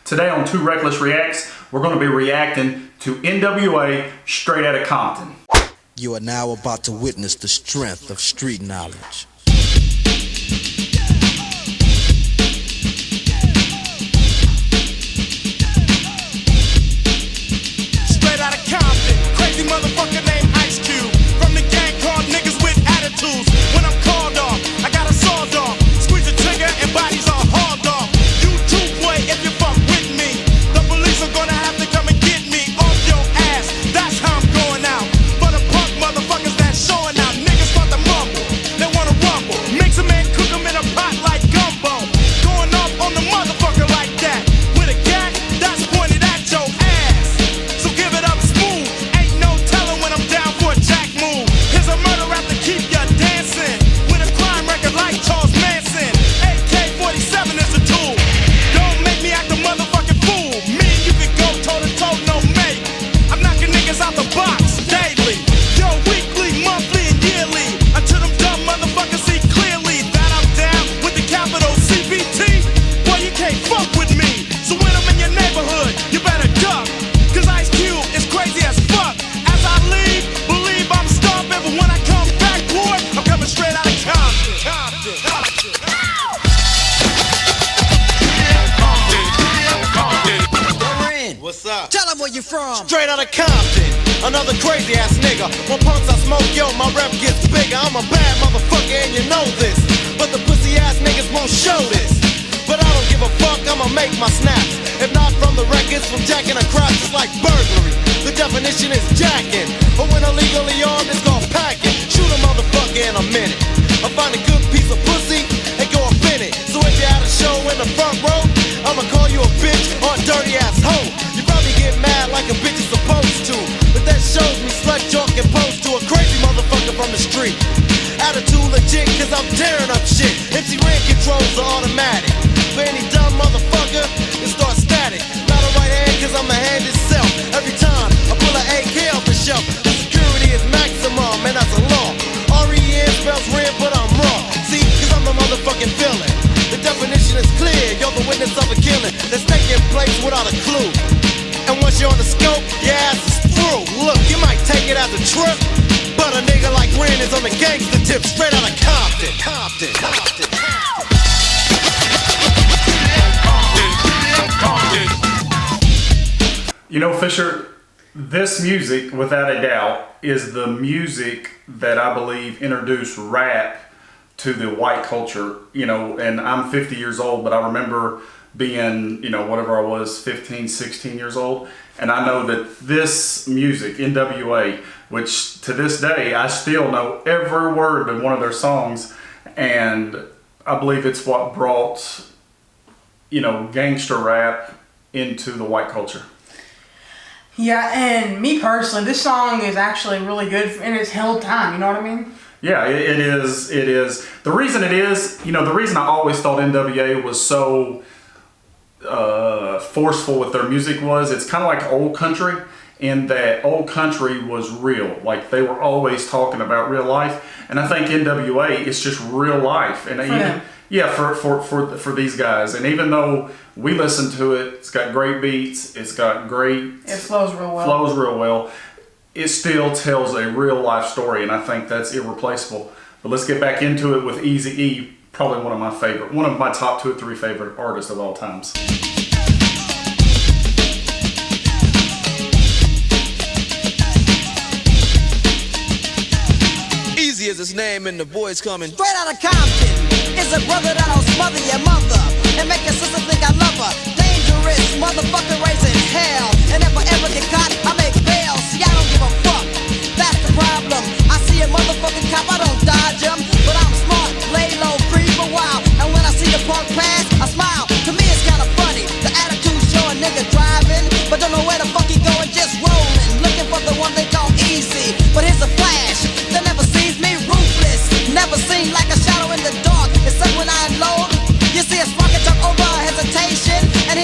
Today on Two Reckless Reacts, we're going to be reacting to N.W.A. Straight Outta Compton. You are now about to witness the strength of street knowledge. Straight outta Compton, crazy motherfucker named Ice Cube. From the gang called niggas with attitudes. When I'm called off, I got a sawed off. Squeeze the trigger and bodies are hauled off. You too, boy, if you fuck with me. The police are gonna have to come and get me off your ass. That's how I'm going out. For the punk motherfuckers that's showing out. Niggas want to mumble, they wanna rumble. Mix 'em and cook 'em in a pot like gumbo. Going off on the motherfucker like that. With a gat that's pointed at your ass. So give it up smooth. Ain't no telling when I'm down for a jack move. Here's a murder rap to keep ya dancing. With a crime record like Charles Manson. AK-47 is a tool. Don't make me act a motherfucking fool. Me and you can go toe to toe, no mate. I'm knocking niggas out the box daily. Yo, weekly, monthly, and yearly. Until them dumb motherfuckers see clearly that I'm down with the capital CBT. Boy, you can't fuck with me. So when I'm in your neighborhood, you better duck. Cause Ice Cube is crazy as fuck. As I leave, believe I'm stomping. But when I come back, boy, I'm coming straight out of Compton. What's up? Tell them where you from. Straight outta Compton, another crazy ass nigga. When punks I smoke, yo, my rep gets bigger. I'm a bad motherfucker and you know this. But the pussy ass niggas won't show this. But I don't give a fuck, I'ma make my snaps. If not from the records, from jacking a crop, it's like burglary. The definition is jacking. But when illegally armed, it's called packing. Shoot a motherfucker in a minute. I find a good piece of pussy and go up in it. So if you're at a show in the front row, I'ma call you a bitch or a dirty ass hoe. You probably get mad like a bitch is supposed to. But that shows me slut joke and pose to a crazy motherfucker from the street. Attitude legit cause I'm tearing up shit. MC Ren controls the automatic. For any dumb motherfucker, it starts static. Not a right hand cause I'm a hand itself. Every time I pull an AK off the shelf, the security is maximum and that's a law. R-E-N spells red but I'm raw. See, cause I'm the motherfucking villain. The definition is clear, you're the witness of a killing that's taking place without a clue. And once you're on the scope, your ass is through. Look, you might take it as a trip, but a nigga like Ren is on the gangster tip. Straight outta Compton. Compton. Compton. You know, Fisher, this music, without a doubt, is the music that I believe introduced rap to the white culture. You know, and I'm 50 years old, but I remember being, you know, whatever I was, 15, 16 years old. And I know that this music, N.W.A., which to this day, I still know every word of one of their songs. And I believe it's what brought, you know, gangster rap into the white culture. Yeah, and me personally, this song is actually really good and it's held time, you know what I mean? Yeah, it is. It is. The reason it is, you know, the reason I always thought N.W.A. was so forceful with their music was it's kind of like old country, in that old country was real. Like they were always talking about real life, and I think N.W.A. is just real life, and even yeah, for these guys. And even though we listen to it, it's got great beats, it's got great, it flows real well. It still tells a real life story, and I think that's irreplaceable. But let's get back into it with Eazy-E, probably one of my top 2 or 3 favorite artists of all times. Easy is his name and the boys coming. Straight outta Compton is a brother that'll smother your mother and make your sister think I love her. Dangerous motherfucker raising hell, and if I ever get caught, I make bail. See, I don't give a fuck, that's the problem. I see a motherfucking cop, I don't dodge him, but I'm smart, lay low, creep a while. And when I see the punk pass, I smile. To me it's kinda funny, the attitude show a nigga driving, but don't know where the fuck he going, just rolling, looking for the one they call easy. But here's a flash, that never sees me, ruthless, never seen like a shadow in the dark, except when I unload. You see a spark and jump over hesitation, and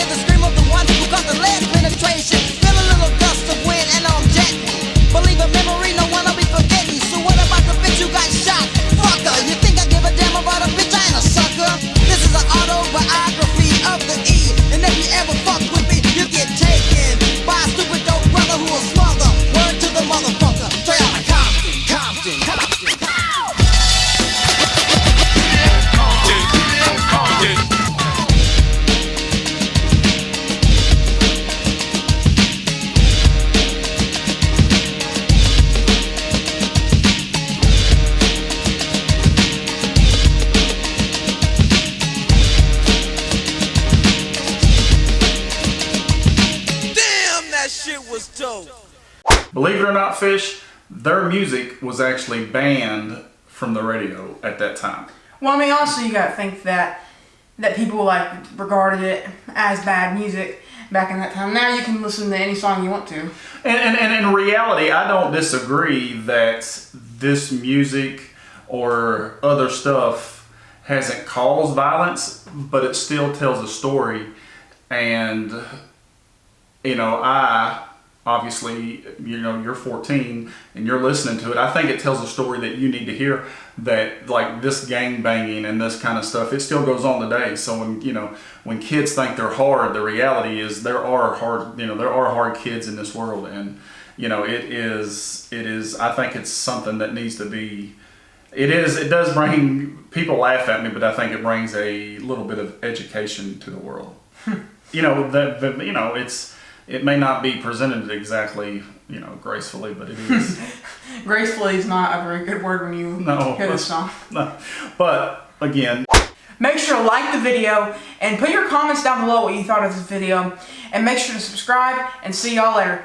shit was dope. Believe it or not, Fish, their music was actually banned from the radio at that time. Well, I mean, also you gotta think that people like regarded it as bad music back in that time. Now you can listen to any song you want to. And in reality, I don't disagree that this music or other stuff hasn't caused violence, but it still tells a story. And, you know, obviously, you know, you're 14 and you're listening to it. I think it tells a story that you need to hear, that like this gang banging and this kind of stuff, it still goes on today. So when, you know, when kids think they're hard, the reality is there are hard kids in this world. And, you know, it is, I think it's something that needs to be, it does bring, people laugh at me, but I think it brings a little bit of education to the world. You know, it may not be presented exactly, you know, gracefully, but it is. Gracefully is not a very good word when you hear this song. No. But again, make sure to like the video and put your comments down below what you thought of this video, and make sure to subscribe, and see y'all later.